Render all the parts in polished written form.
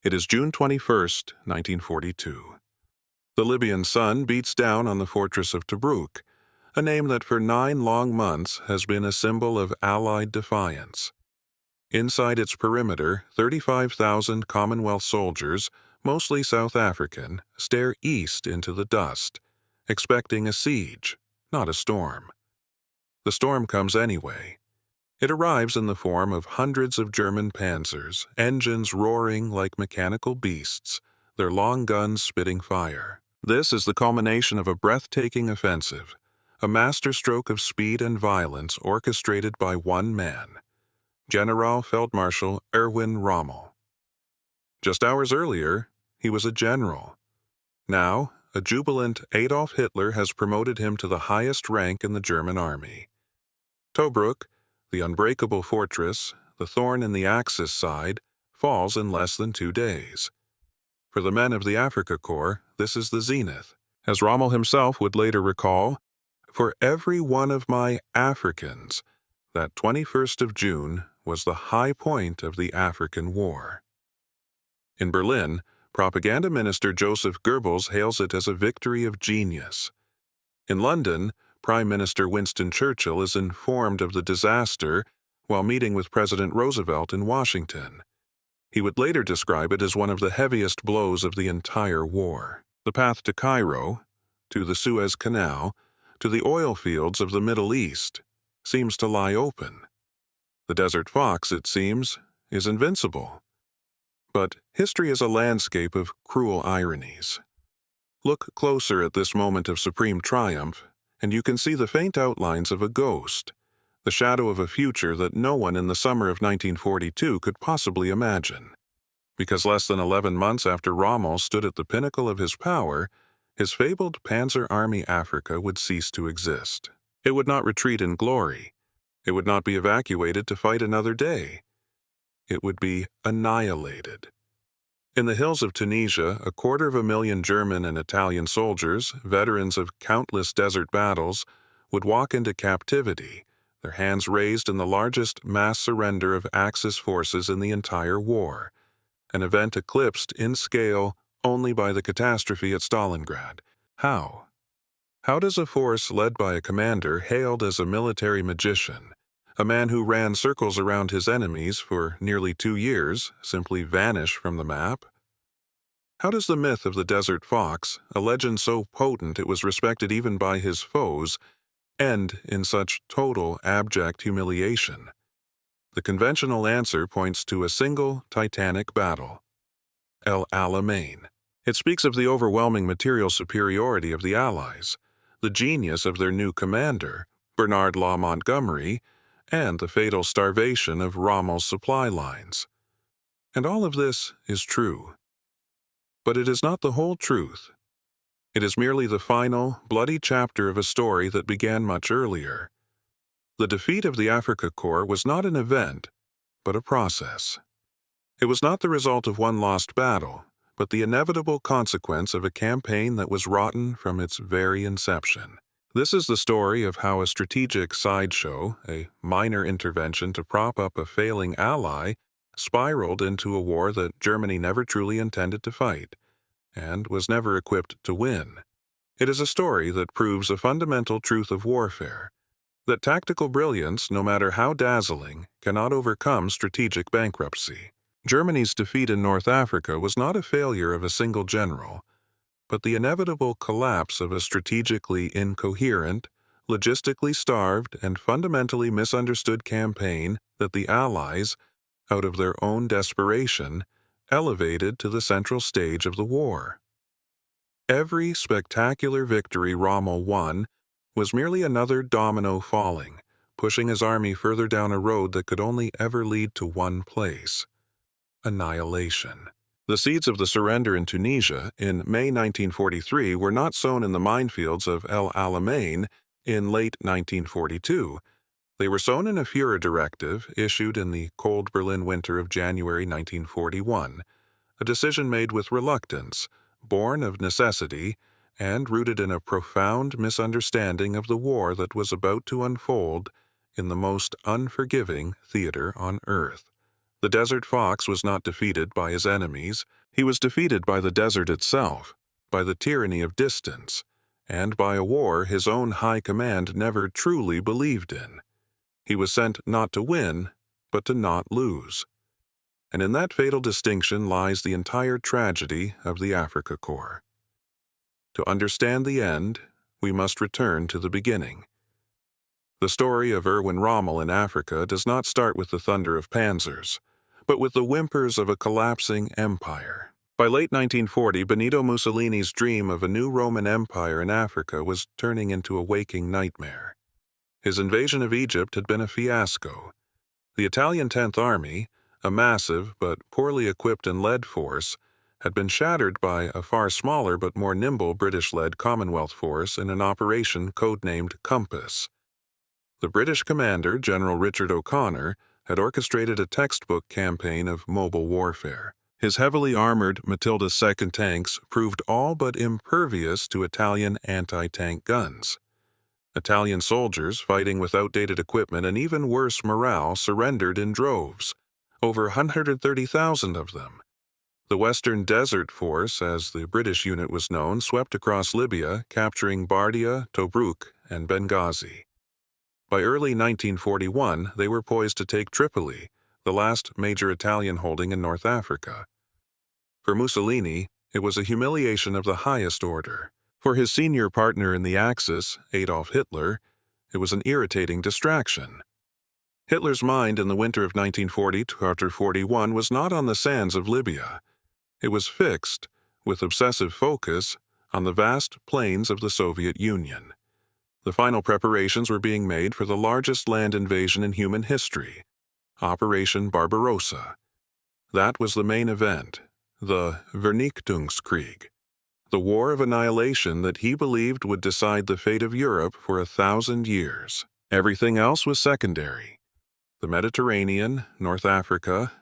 It is June 21st, 1942. The Libyan sun beats down on the fortress of Tobruk, a name that for 9 long months has been a symbol of Allied defiance. Inside its perimeter, 35,000 Commonwealth soldiers, mostly South African, stare east into the dust, expecting a siege, not a storm. The storm comes anyway. It arrives in the form of hundreds of German panzers, engines roaring like mechanical beasts, their long guns spitting fire. This is the culmination of a breathtaking offensive, a masterstroke of speed and violence orchestrated by one man, General Feldmarschall Erwin Rommel. Just hours earlier, he was a general. Now, a jubilant Adolf Hitler has promoted him to the highest rank in the German army. Tobruk, the unbreakable fortress, the thorn in the Axis side, falls in less than 2 days. For the men of the Afrika Korps, this is the zenith. As Rommel himself would later recall, "For every one of my Africans, that 21st of June was the high point of the African War." In Berlin, propaganda minister Joseph Goebbels hails it as a victory of genius. In London, Prime Minister Winston Churchill is informed of the disaster while meeting with President Roosevelt in Washington. He would later describe it as one of the heaviest blows of the entire war. The path to Cairo, to the Suez Canal, to the oil fields of the Middle East, seems to lie open. The Desert Fox, it seems, is invincible. But history is a landscape of cruel ironies. Look closer at this moment of supreme triumph, and you can see the faint outlines of a ghost, the shadow of a future that no one in the summer of 1942 could possibly imagine. Because less than 11 months after Rommel stood at the pinnacle of his power, his fabled Panzer Army Africa would cease to exist. It would not retreat in glory. It would not be evacuated to fight another day. It would be annihilated. In the hills of Tunisia, 250,000 German and Italian soldiers, veterans of countless desert battles, would walk into captivity, their hands raised in the largest mass surrender of Axis forces in the entire war, an event eclipsed in scale only by the catastrophe at Stalingrad. How? How does a force led by a commander hailed as a military magician, a man who ran circles around his enemies for nearly 2 years, simply vanish from the map? How does the myth of the Desert Fox, a legend so potent it was respected even by his foes, end in such total abject humiliation? The conventional answer points to a single titanic battle, El Alamein. It speaks of the overwhelming material superiority of the Allies, the genius of their new commander, Bernard Law Montgomery, and the fatal starvation of Rommel's supply lines. And all of this is true. But it is not the whole truth. It is merely the final, bloody chapter of a story that began much earlier. The defeat of the Afrika Korps was not an event, but a process. It was not the result of one lost battle, but the inevitable consequence of a campaign that was rotten from its very inception. This is the story of how a strategic sideshow, a minor intervention to prop up a failing ally, spiraled into a war that Germany never truly intended to fight, and was never equipped to win. It is a story that proves a fundamental truth of warfare, that tactical brilliance, no matter how dazzling, cannot overcome strategic bankruptcy. Germany's defeat in North Africa was not a failure of a single general, but the inevitable collapse of a strategically incoherent, logistically starved, and fundamentally misunderstood campaign that the Allies, out of their own desperation, elevated to the central stage of the war. Every spectacular victory Rommel won was merely another domino falling, pushing his army further down a road that could only ever lead to one place: annihilation. The seeds of the surrender in Tunisia in May 1943 were not sown in the minefields of El Alamein in late 1942. They were sown in a Führer directive issued in the cold Berlin winter of January 1941, a decision made with reluctance, born of necessity, and rooted in a profound misunderstanding of the war that was about to unfold in the most unforgiving theater on earth, The desert fox was not defeated by his enemies. He was defeated by the desert itself, by the tyranny of distance, and by a war his own high command never truly believed in. He was sent not to win, but to not lose. And in that fatal distinction lies the entire tragedy of the Afrika Korps. To understand the end, we must return to the beginning. The story of Erwin Rommel in Africa does not start with the thunder of panzers, but with the whimpers of a collapsing empire. By late 1940, Benito Mussolini's dream of a new Roman Empire in Africa was turning into a waking nightmare. His invasion of Egypt had been a fiasco. The Italian 10th Army, a massive but poorly equipped and led force, had been shattered by a far smaller but more nimble British-led Commonwealth force in an operation codenamed Compass. The British commander, General Richard O'Connor, had orchestrated a textbook campaign of mobile warfare. His heavily armored Matilda II tanks proved all but impervious to Italian anti-tank guns. Italian soldiers, fighting with outdated equipment and even worse morale, surrendered in droves, over 130,000 of them. The Western Desert Force, as the British unit was known, swept across Libya, capturing Bardia, Tobruk, and Benghazi. By early 1941, they were poised to take Tripoli, the last major Italian holding in North Africa. For Mussolini, it was a humiliation of the highest order. For his senior partner in the Axis, Adolf Hitler, it was an irritating distraction. Hitler's mind in the winter of 1940-41 was not on the sands of Libya. It was fixed, with obsessive focus, on the vast plains of the Soviet Union. The final preparations were being made for the largest land invasion in human history, Operation Barbarossa. That was the main event, the Vernichtungskrieg, the war of annihilation that he believed would decide the fate of Europe for 1,000 years. Everything else was secondary. The Mediterranean, North Africa,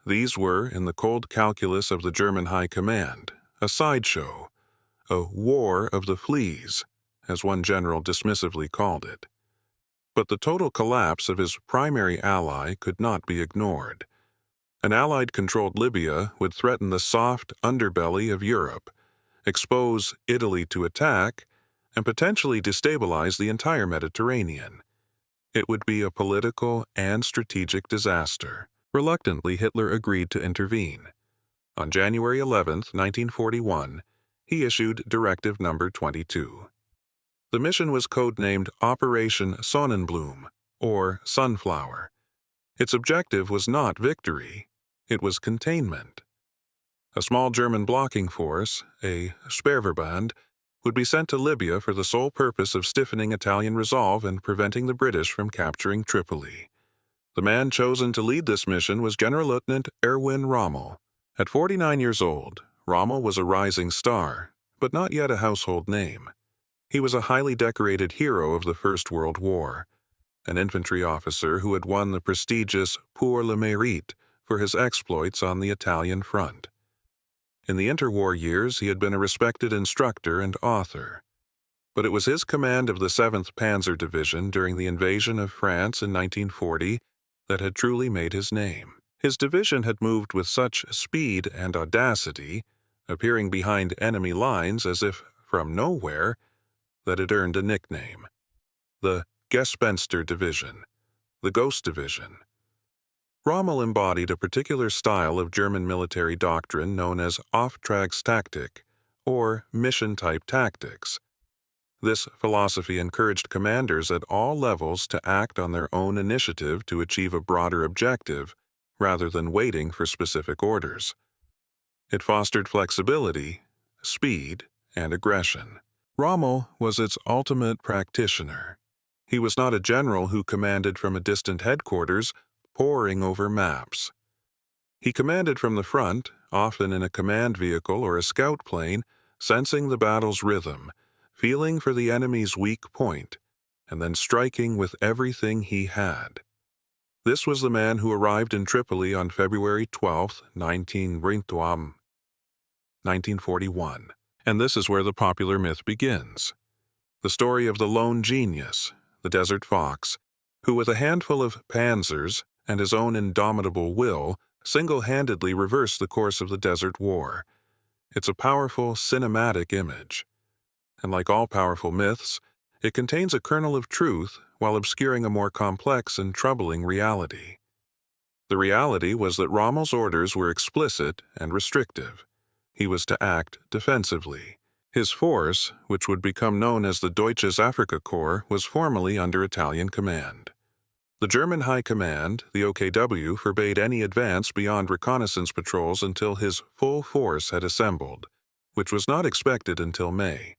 these were, in the cold calculus of the German High Command, a sideshow, a war of the fleas, as one general dismissively called it. But the total collapse of his primary ally could not be ignored. An Allied-controlled Libya would threaten the soft underbelly of Europe, expose Italy to attack, and potentially destabilize the entire Mediterranean. It would be a political and strategic disaster. Reluctantly, Hitler agreed to intervene. On January 11, 1941, he issued Directive No. 22. The mission was codenamed Operation Sonnenblume, or Sunflower. Its objective was not victory, it was containment. A small German blocking force, a Sperrverband, would be sent to Libya for the sole purpose of stiffening Italian resolve and preventing the British from capturing Tripoli. The man chosen to lead this mission was General Lieutenant Erwin Rommel. At 49 years old, Rommel was a rising star, but not yet a household name. He was a highly decorated hero of the First World War, an infantry officer who had won the prestigious Pour le Mérite for his exploits on the Italian front. In the interwar years, he had been a respected instructor and author. But it was his command of the 7th Panzer Division during the invasion of France in 1940 that had truly made his name. His division had moved with such speed and audacity, appearing behind enemy lines as if from nowhere, that it earned a nickname. The Gespenster Division, the Ghost Division. Rommel embodied a particular style of German military doctrine known as Auftragstaktik, or mission-type tactics. This philosophy encouraged commanders at all levels to act on their own initiative to achieve a broader objective, rather than waiting for specific orders. It fostered flexibility, speed, and aggression. Rommel was its ultimate practitioner. He was not a general who commanded from a distant headquarters, poring over maps. He commanded from the front, often in a command vehicle or a scout plane, sensing the battle's rhythm, feeling for the enemy's weak point, and then striking with everything he had. This was the man who arrived in Tripoli on February 12, 1941. And this is where the popular myth begins. The story of the lone genius, the Desert Fox, who with a handful of panzers and his own indomitable will single-handedly reversed the course of the Desert War. It's a powerful, cinematic image. And like all powerful myths, it contains a kernel of truth while obscuring a more complex and troubling reality. The reality was that Rommel's orders were explicit and restrictive. He was to act defensively. His force, which would become known as the Deutsches Afrika Korps, was formally under Italian command. The German High Command, the OKW, forbade any advance beyond reconnaissance patrols until his full force had assembled, which was not expected until May.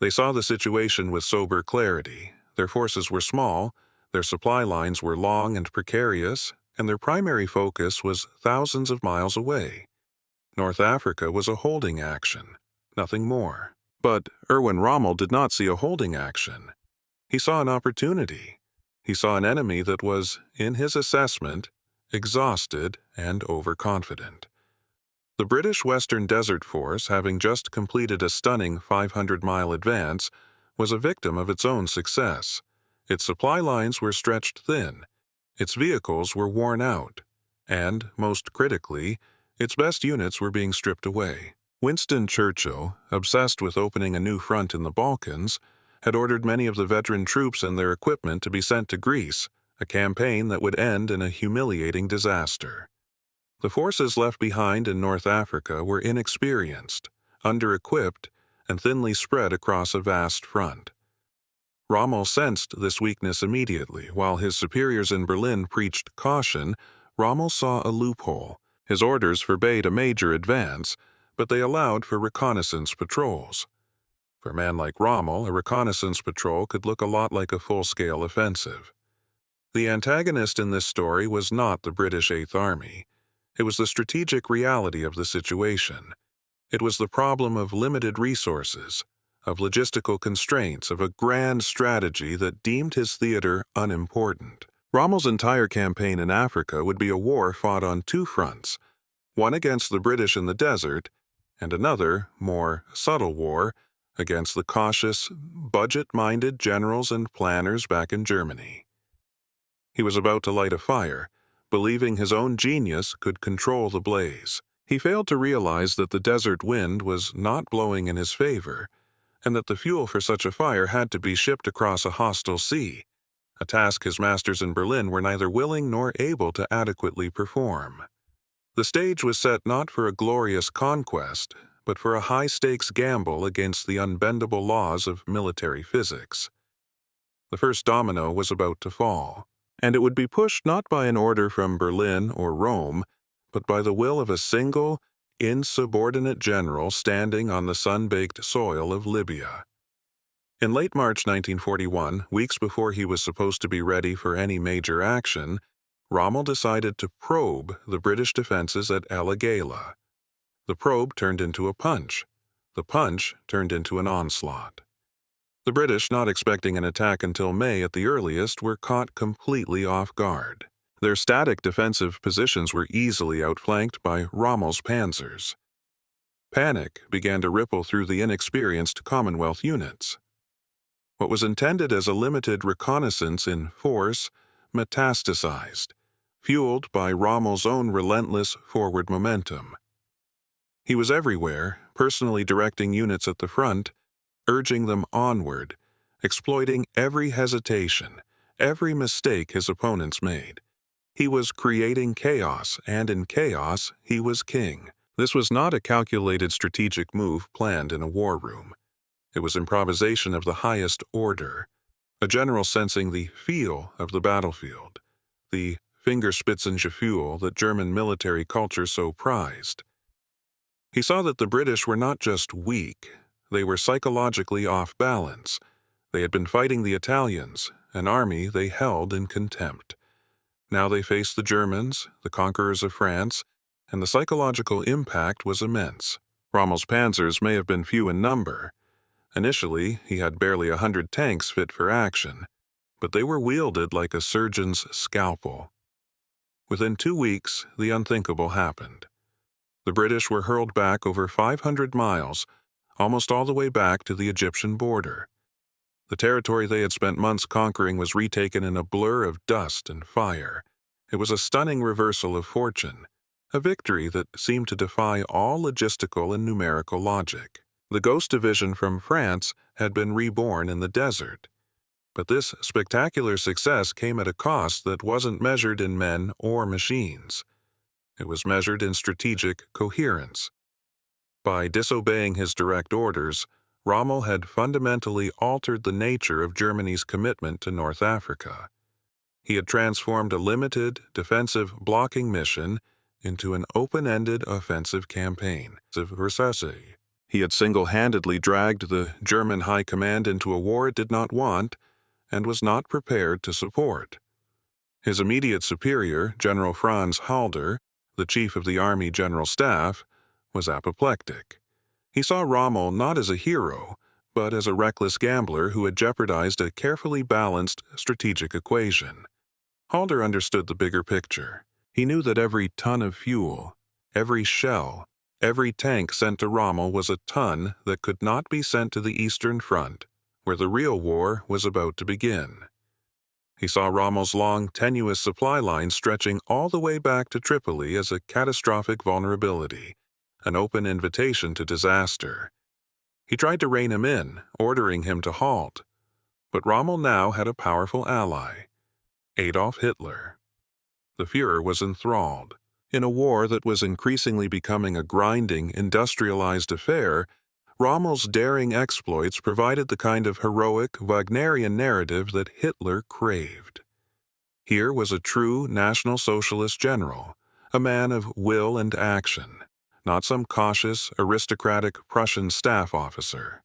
They saw the situation with sober clarity. Their forces were small, their supply lines were long and precarious, and their primary focus was thousands of miles away. North Africa was a holding action, nothing more. But Erwin Rommel did not see a holding action. He saw an opportunity. He saw an enemy that was, in his assessment, exhausted and overconfident. The British Western Desert Force, having just completed a stunning 500-mile advance, was a victim of its own success. Its supply lines were stretched thin, its vehicles were worn out, and, most critically, its best units were being stripped away. Winston Churchill, obsessed with opening a new front in the Balkans, had ordered many of the veteran troops and their equipment to be sent to Greece, a campaign that would end in a humiliating disaster. The forces left behind in North Africa were inexperienced, under-equipped, and thinly spread across a vast front. Rommel sensed this weakness immediately. While his superiors in Berlin preached caution, Rommel saw a loophole. His orders forbade a major advance, but they allowed for reconnaissance patrols. For a man like Rommel, a reconnaissance patrol could look a lot like a full-scale offensive. The antagonist in this story was not the British Eighth Army. It was the strategic reality of the situation. It was the problem of limited resources, of logistical constraints, of a grand strategy that deemed his theater unimportant. Rommel's entire campaign in Africa would be a war fought on two fronts, one against the British in the desert, and another, more subtle war, against the cautious, budget-minded generals and planners back in Germany. He was about to light a fire, believing his own genius could control the blaze. He failed to realize that the desert wind was not blowing in his favor, and that the fuel for such a fire had to be shipped across a hostile sea, a task his masters in Berlin were neither willing nor able to adequately perform. The stage was set not for a glorious conquest, but for a high-stakes gamble against the unbendable laws of military physics. The first domino was about to fall, and it would be pushed not by an order from Berlin or Rome, but by the will of a single, insubordinate general standing on the sun-baked soil of Libya. In late March 1941, weeks before he was supposed to be ready for any major action, Rommel decided to probe the British defenses at El Agheila. The probe turned into a punch. The punch turned into an onslaught. The British, not expecting an attack until May at the earliest, were caught completely off guard. Their static defensive positions were easily outflanked by Rommel's panzers. Panic began to ripple through the inexperienced Commonwealth units. What was intended as a limited reconnaissance in force metastasized, fueled by Rommel's own relentless forward momentum. He was everywhere, personally directing units at the front, urging them onward, exploiting every hesitation, every mistake his opponents made. He was creating chaos, and in chaos, he was king. This was not a calculated strategic move planned in a war room. It was improvisation of the highest order, a general sensing the feel of the battlefield, the Fingerspitzengefühl that German military culture so prized. He saw that the British were not just weak, they were psychologically off balance. They had been fighting the Italians, an army they held in contempt. Now they faced the Germans, the conquerors of France, and the psychological impact was immense. Rommel's panzers may have been few in number. Initially, he had barely 100 tanks fit for action, but they were wielded like a surgeon's scalpel. Within 2 weeks, the unthinkable happened. The British were hurled back over 500 miles, almost all the way back to the Egyptian border. The territory they had spent months conquering was retaken in a blur of dust and fire. It was a stunning reversal of fortune. a victory that seemed to defy all logistical and numerical logic. The Ghost Division from France had been reborn in the desert, but this spectacular success came at a cost that wasn't measured in men or machines. It was measured in strategic coherence. By disobeying his direct orders, Rommel had fundamentally altered the nature of Germany's commitment to North Africa. He had transformed a limited, defensive blocking mission into an open-ended offensive campaign. He had single-handedly dragged the German high command into a war it did not want and was not prepared to support. His immediate superior, General Franz Halder, the chief of the Army General Staff, was apoplectic. He saw Rommel not as a hero, but as a reckless gambler who had jeopardized a carefully balanced strategic equation. Halder understood the bigger picture. He knew that every ton of fuel, every shell, every tank sent to Rommel was a ton that could not be sent to the Eastern Front, where the real war was about to begin. He saw Rommel's long, tenuous supply line stretching all the way back to Tripoli as a catastrophic vulnerability, an open invitation to disaster. He tried to rein him in, ordering him to halt. But Rommel now had a powerful ally, Adolf Hitler. The Führer was enthralled. In a war that was increasingly becoming a grinding, industrialized affair, Rommel's daring exploits provided the kind of heroic, Wagnerian narrative that Hitler craved. Here was a true National Socialist general, a man of will and action, not some cautious, aristocratic Prussian staff officer.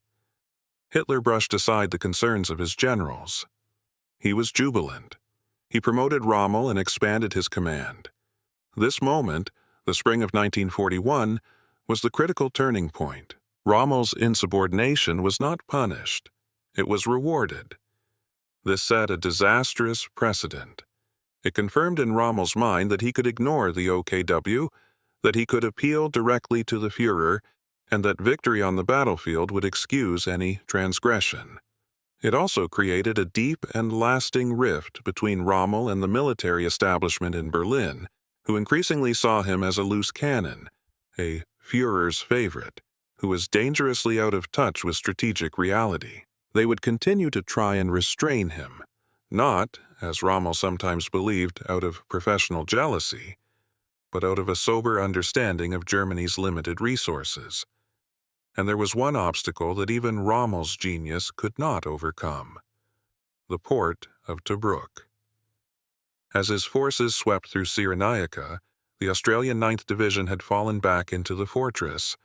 Hitler brushed aside the concerns of his generals. He was jubilant. He promoted Rommel and expanded his command. This moment, the spring of 1941, was the critical turning point. Rommel's insubordination was not punished. It was rewarded. This set a disastrous precedent. It confirmed in Rommel's mind that he could ignore the OKW, that he could appeal directly to the Führer, and that victory on the battlefield would excuse any transgression. It also created a deep and lasting rift between Rommel and the military establishment in Berlin, who increasingly saw him as a loose cannon, a Führer's favorite, who was dangerously out of touch with strategic reality. They would continue to try and restrain him, not, as Rommel sometimes believed, out of professional jealousy, but out of a sober understanding of Germany's limited resources. And there was one obstacle that even Rommel's genius could not overcome: the port of Tobruk. As his forces swept through Cyrenaica, the Australian 9th Division had fallen back into the fortress,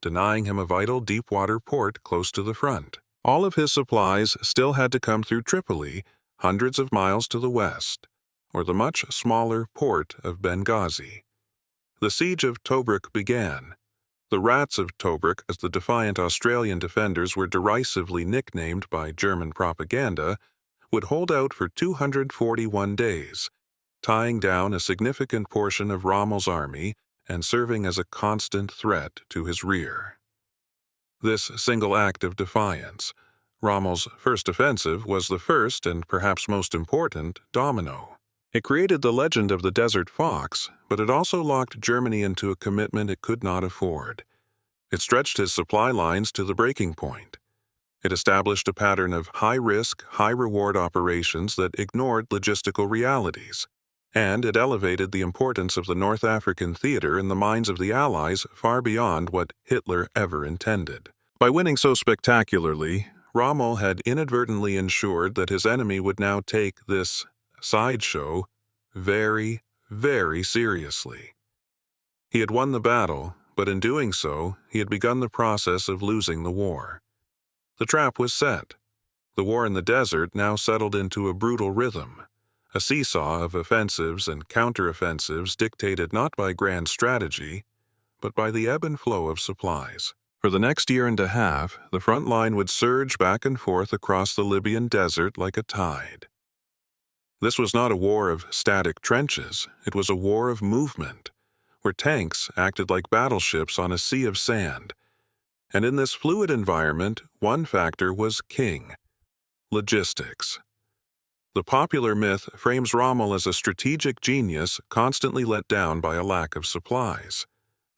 denying him a vital deep-water port close to the front. All of his supplies still had to come through Tripoli, hundreds of miles to the west, or the much smaller port of Benghazi. The siege of Tobruk began. The Rats of Tobruk, as the defiant Australian defenders were derisively nicknamed by German propaganda, would hold out for 241 days, tying down a significant portion of Rommel's army and serving as a constant threat to his rear. This single act of defiance, Rommel's first offensive, was the first and perhaps most important domino. It created the legend of the Desert Fox, but it also locked Germany into a commitment it could not afford. It stretched his supply lines to the breaking point. It established a pattern of high-risk, high-reward operations that ignored logistical realities, and it elevated the importance of the North African theater in the minds of the Allies far beyond what Hitler ever intended. By winning so spectacularly, Rommel had inadvertently ensured that his enemy would now take this sideshow very, very seriously. He had won the battle, but in doing so, he had begun the process of losing the war. The trap was set. The war in the desert now settled into a brutal rhythm, a seesaw of offensives and counteroffensives dictated not by grand strategy, but by the ebb and flow of supplies. For the next year and a half, the front line would surge back and forth across the Libyan desert like a tide. This was not a war of static trenches, it was a war of movement, where tanks acted like battleships on a sea of sand. And in this fluid environment, one factor was king: logistics. The popular myth frames Rommel as a strategic genius constantly let down by a lack of supplies.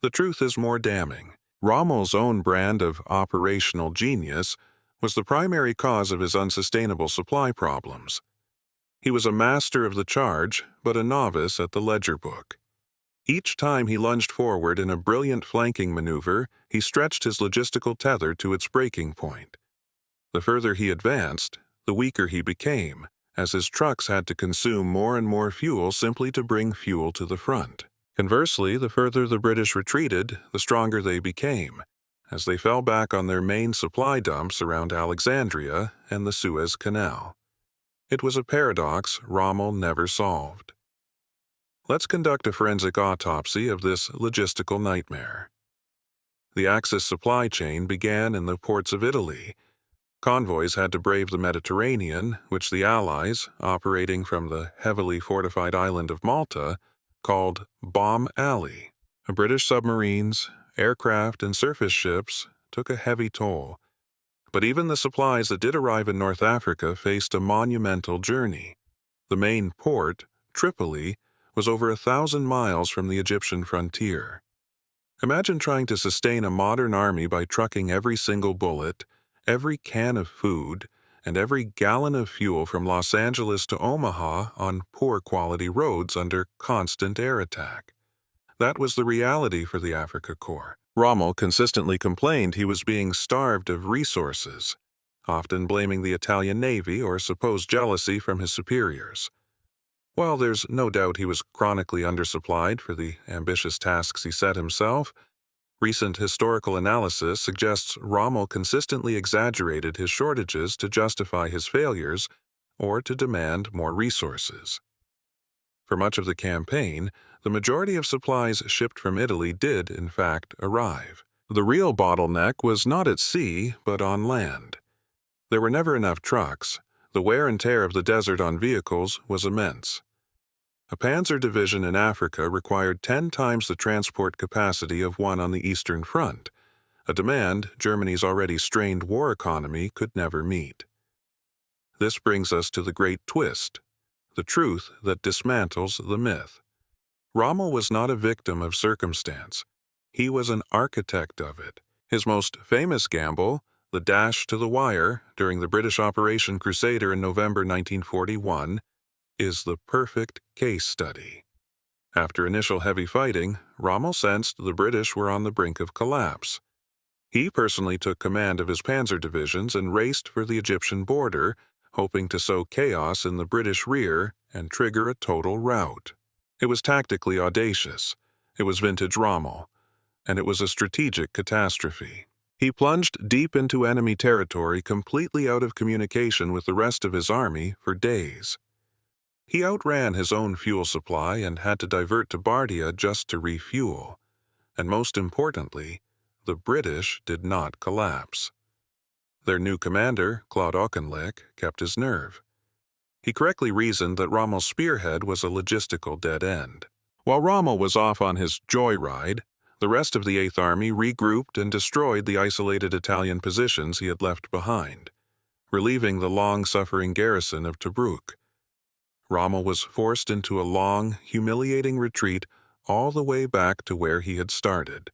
The truth is more damning. Rommel's own brand of operational genius was the primary cause of his unsustainable supply problems. He was a master of the charge, but a novice at the ledger book. Each time he lunged forward in a brilliant flanking maneuver, he stretched his logistical tether to its breaking point. The further he advanced, the weaker he became, as his trucks had to consume more and more fuel simply to bring fuel to the front. Conversely, the further the British retreated, the stronger they became, as they fell back on their main supply dumps around Alexandria and the Suez Canal. It was a paradox Rommel never solved. Let's conduct a forensic autopsy of this logistical nightmare. The Axis supply chain began in the ports of Italy. Convoys had to brave the Mediterranean, which the Allies, operating from the heavily fortified island of Malta, called Bomb Alley. British submarines, aircraft, and surface ships took a heavy toll. But even the supplies that did arrive in North Africa faced a monumental journey. The main port, Tripoli, was over 1,000 miles from the Egyptian frontier. Imagine trying to sustain a modern army by trucking every single bullet, every can of food, and every gallon of fuel from Los Angeles to Omaha on poor quality roads under constant air attack. That was the reality for the Afrika Korps. Rommel consistently complained he was being starved of resources, often blaming the Italian Navy or supposed jealousy from his superiors. While there's no doubt he was chronically undersupplied for the ambitious tasks he set himself, recent historical analysis suggests Rommel consistently exaggerated his shortages to justify his failures or to demand more resources. For much of the campaign, the majority of supplies shipped from Italy did, in fact, arrive. The real bottleneck was not at sea, but on land. There were never enough trucks. The wear and tear of the desert on vehicles was immense. A panzer division in Africa required 10 times the transport capacity of one on the Eastern Front, a demand Germany's already strained war economy could never meet. This brings us to the great twist, the truth that dismantles the myth. Rommel was not a victim of circumstance. He was an architect of it. His most famous gamble, the dash to the wire during the British Operation Crusader in November 1941, is the perfect case study. After initial heavy fighting, Rommel sensed the British were on the brink of collapse. He personally took command of his panzer divisions and raced for the Egyptian border, hoping to sow chaos in the British rear and trigger a total rout. It was tactically audacious, it was vintage Rommel, and it was a strategic catastrophe. He plunged deep into enemy territory, completely out of communication with the rest of his army for days. He outran his own fuel supply and had to divert to Bardia just to refuel. And most importantly, the British did not collapse. Their new commander, Claude Auchinleck, kept his nerve. He correctly reasoned that Rommel's spearhead was a logistical dead end. While Rommel was off on his joyride, the rest of the Eighth Army regrouped and destroyed the isolated Italian positions he had left behind, relieving the long-suffering garrison of Tobruk. Rommel was forced into a long, humiliating retreat all the way back to where he had started.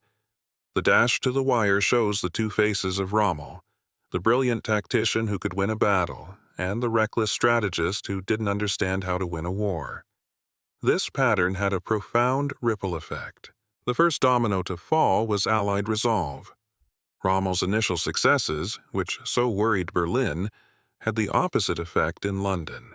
The dash to the wire shows the two faces of Rommel, the brilliant tactician who could win a battle, and the reckless strategist who didn't understand how to win a war. This pattern had a profound ripple effect. The first domino to fall was Allied resolve. Rommel's initial successes, which so worried Berlin, had the opposite effect in London.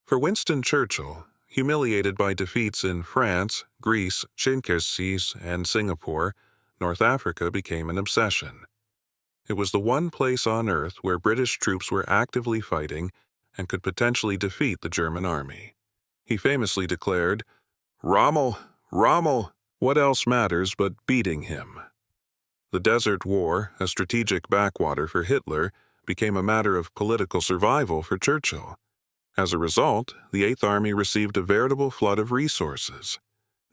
For Winston Churchill, humiliated by defeats in France, Greece, Chinkersis, and Singapore, North Africa became an obsession. It was the one place on earth where British troops were actively fighting and could potentially defeat the German army. He famously declared, "Rommel, Rommel, what else matters but beating him?" The Desert War, a strategic backwater for Hitler, became a matter of political survival for Churchill. As a result, the Eighth Army received a veritable flood of resources.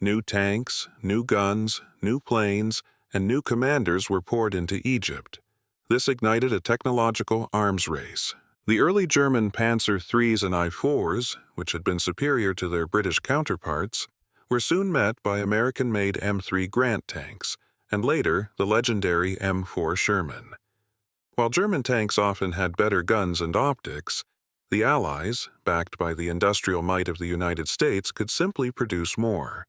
New tanks, new guns, new planes, and new commanders were poured into Egypt. This ignited a technological arms race. The early German Panzer IIIs and I-4s, which had been superior to their British counterparts, were soon met by American-made M3 Grant tanks, and later the legendary M4 Sherman. While German tanks often had better guns and optics, the Allies, backed by the industrial might of the United States, could simply produce more.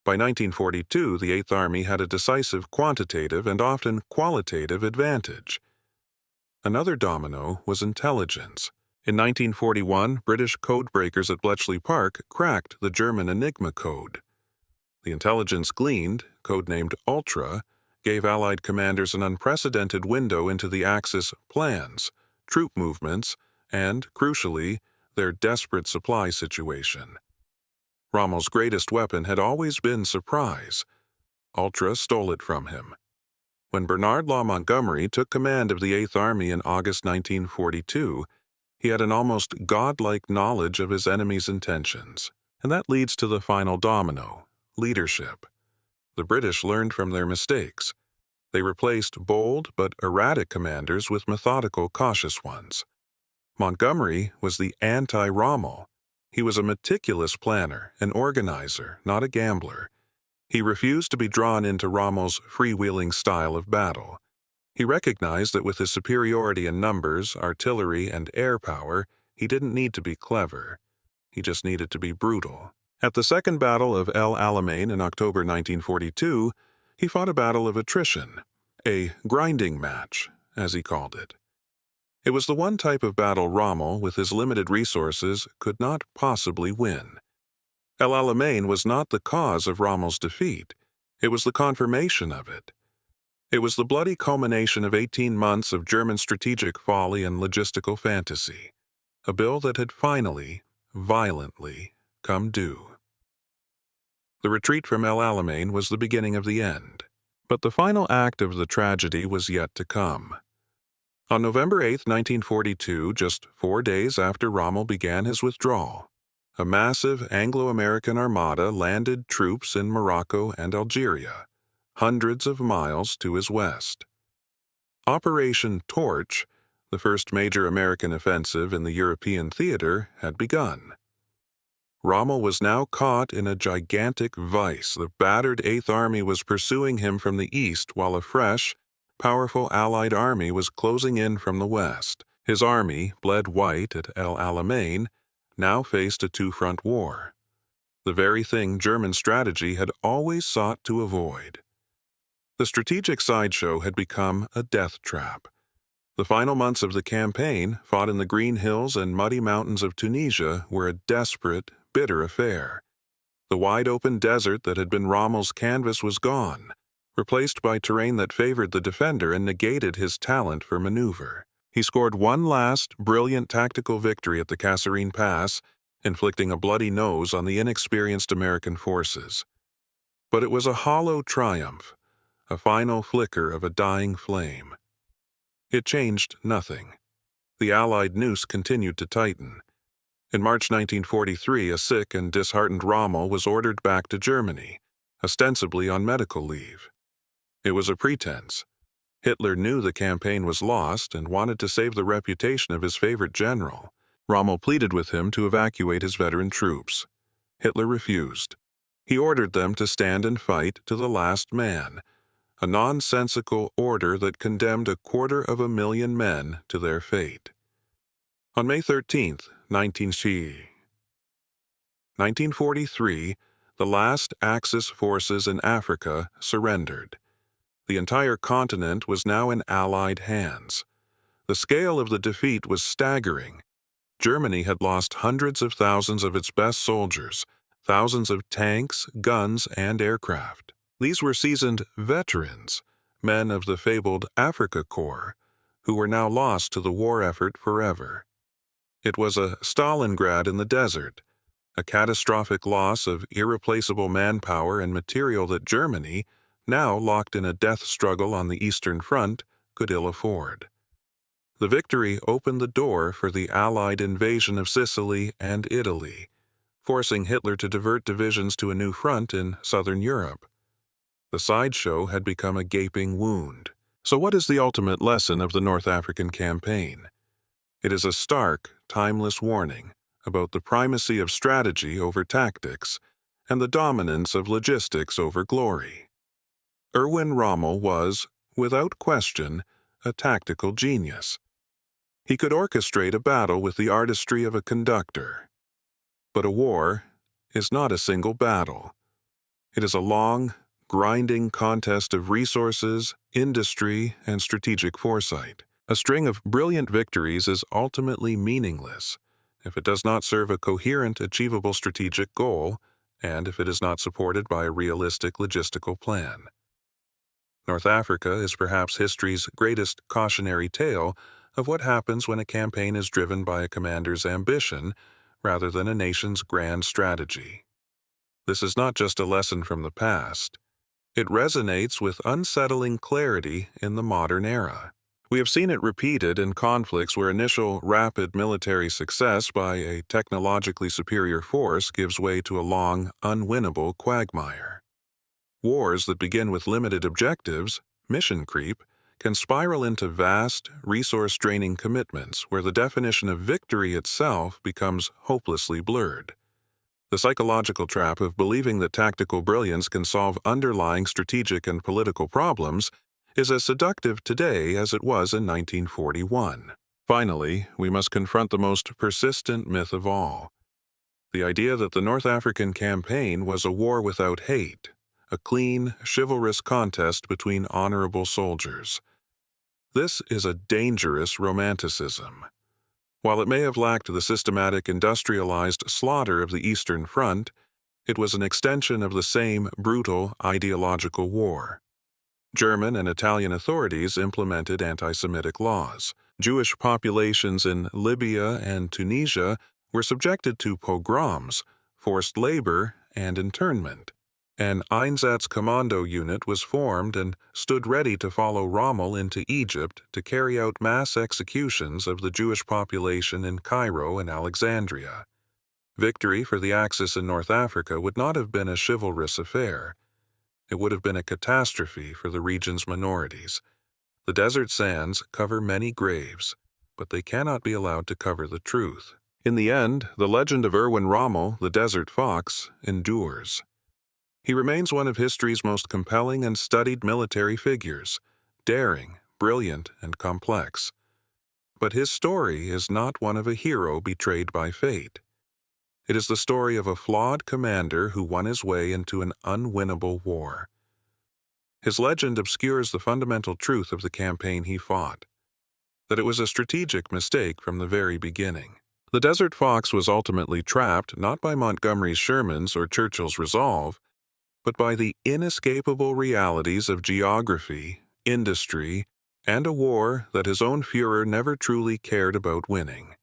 By 1942, the Eighth Army had a decisive quantitative and often qualitative advantage. Another domino was intelligence. In 1941, British codebreakers at Bletchley Park cracked the German Enigma code. The intelligence gleaned, codenamed Ultra, gave Allied commanders an unprecedented window into the Axis plans, troop movements, and, crucially, their desperate supply situation. Rommel's greatest weapon had always been surprise. Ultra stole it from him. When Bernard Law Montgomery took command of the Eighth Army in August 1942, he had an almost godlike knowledge of his enemy's intentions. And that leads to the final domino, leadership. The British learned from their mistakes. They replaced bold but erratic commanders with methodical, cautious ones. Montgomery was the anti-Rommel. He was a meticulous planner, an organizer, not a gambler. He refused to be drawn into Rommel's freewheeling style of battle. He recognized that with his superiority in numbers, artillery, and air power, he didn't need to be clever. He just needed to be brutal. At the Second Battle of El Alamein in October 1942, he fought a battle of attrition, a grinding match, as he called it. It was the one type of battle Rommel, with his limited resources, could not possibly win. El Alamein was not the cause of Rommel's defeat. It was the confirmation of it. It was the bloody culmination of 18 months of German strategic folly and logistical fantasy, a bill that had finally, violently, come due. The retreat from El Alamein was the beginning of the end, but the final act of the tragedy was yet to come. On November 8, 1942, just 4 days after Rommel began his withdrawal, a massive Anglo-American armada landed troops in Morocco and Algeria, hundreds of miles to his west. Operation Torch, the first major American offensive in the European theater, had begun. Rommel was now caught in a gigantic vice. The battered Eighth Army was pursuing him from the east, while a fresh, powerful Allied army was closing in from the west. His army, bled white at El Alamein, now faced a two-front war, the very thing German strategy had always sought to avoid. The strategic sideshow had become a death trap. The final months of the campaign, fought in the green hills and muddy mountains of Tunisia, were a desperate, bitter affair. The wide-open desert that had been Rommel's canvas was gone, replaced by terrain that favored the defender and negated his talent for maneuver. He scored one last, brilliant tactical victory at the Kasserine Pass, inflicting a bloody nose on the inexperienced American forces. But it was a hollow triumph, a final flicker of a dying flame. It changed nothing. The Allied noose continued to tighten. In March 1943, a sick and disheartened Rommel was ordered back to Germany, ostensibly on medical leave. It was a pretense. Hitler knew the campaign was lost and wanted to save the reputation of his favorite general. Rommel pleaded with him to evacuate his veteran troops. Hitler refused. He ordered them to stand and fight to the last man, a nonsensical order that condemned 250,000 men to their fate. On May 13, 1943, the last Axis forces in Africa surrendered. The entire continent was now in Allied hands. The scale of the defeat was staggering. Germany had lost hundreds of thousands of its best soldiers, thousands of tanks, guns, and aircraft. These were seasoned veterans, men of the fabled Afrika Korps, who were now lost to the war effort forever. It was a Stalingrad in the desert, a catastrophic loss of irreplaceable manpower and material that Germany, now locked in a death struggle on the Eastern Front, could ill afford. The victory opened the door for the Allied invasion of Sicily and Italy, forcing Hitler to divert divisions to a new front in southern Europe. The sideshow had become a gaping wound. So what is the ultimate lesson of the North African campaign? It is a stark, timeless warning about the primacy of strategy over tactics and the dominance of logistics over glory. Erwin Rommel was, without question, a tactical genius. He could orchestrate a battle with the artistry of a conductor. But a war is not a single battle. It is a long, grinding contest of resources, industry, and strategic foresight. A string of brilliant victories is ultimately meaningless if it does not serve a coherent, achievable strategic goal, and if it is not supported by a realistic logistical plan. North Africa is perhaps history's greatest cautionary tale of what happens when a campaign is driven by a commander's ambition rather than a nation's grand strategy. This is not just a lesson from the past. It resonates with unsettling clarity in the modern era. We have seen it repeated in conflicts where initial rapid military success by a technologically superior force gives way to a long, unwinnable quagmire. Wars that begin with limited objectives, mission creep, can spiral into vast, resource-draining commitments where the definition of victory itself becomes hopelessly blurred. The psychological trap of believing that tactical brilliance can solve underlying strategic and political problems is as seductive today as it was in 1941. Finally, we must confront the most persistent myth of all: the idea that the North African campaign was a war without hate, a clean, chivalrous contest between honorable soldiers. This is a dangerous romanticism. While it may have lacked the systematic industrialized slaughter of the Eastern Front, it was an extension of the same brutal ideological war. German and Italian authorities implemented anti-Semitic laws. Jewish populations in Libya and Tunisia were subjected to pogroms, forced labor, and internment. An Einsatzkommando unit was formed and stood ready to follow Rommel into Egypt to carry out mass executions of the Jewish population in Cairo and Alexandria. Victory for the Axis in North Africa would not have been a chivalrous affair. It would have been a catastrophe for the region's minorities. The desert sands cover many graves, but they cannot be allowed to cover the truth. In the end, the legend of Erwin Rommel, the Desert Fox, endures. He remains one of history's most compelling and studied military figures, daring, brilliant, and complex. But his story is not one of a hero betrayed by fate. It is the story of a flawed commander who won his way into an unwinnable war. His legend obscures the fundamental truth of the campaign he fought, that it was a strategic mistake from the very beginning. The Desert Fox was ultimately trapped not by Montgomery Sherman's or Churchill's resolve, but by the inescapable realities of geography, industry, and a war that his own Führer never truly cared about winning.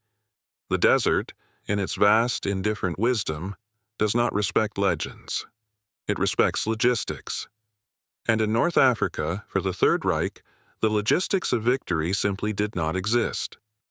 The desert, in its vast, indifferent wisdom, does not respect legends. It respects logistics. And in North Africa, for the Third Reich, the logistics of victory simply did not exist.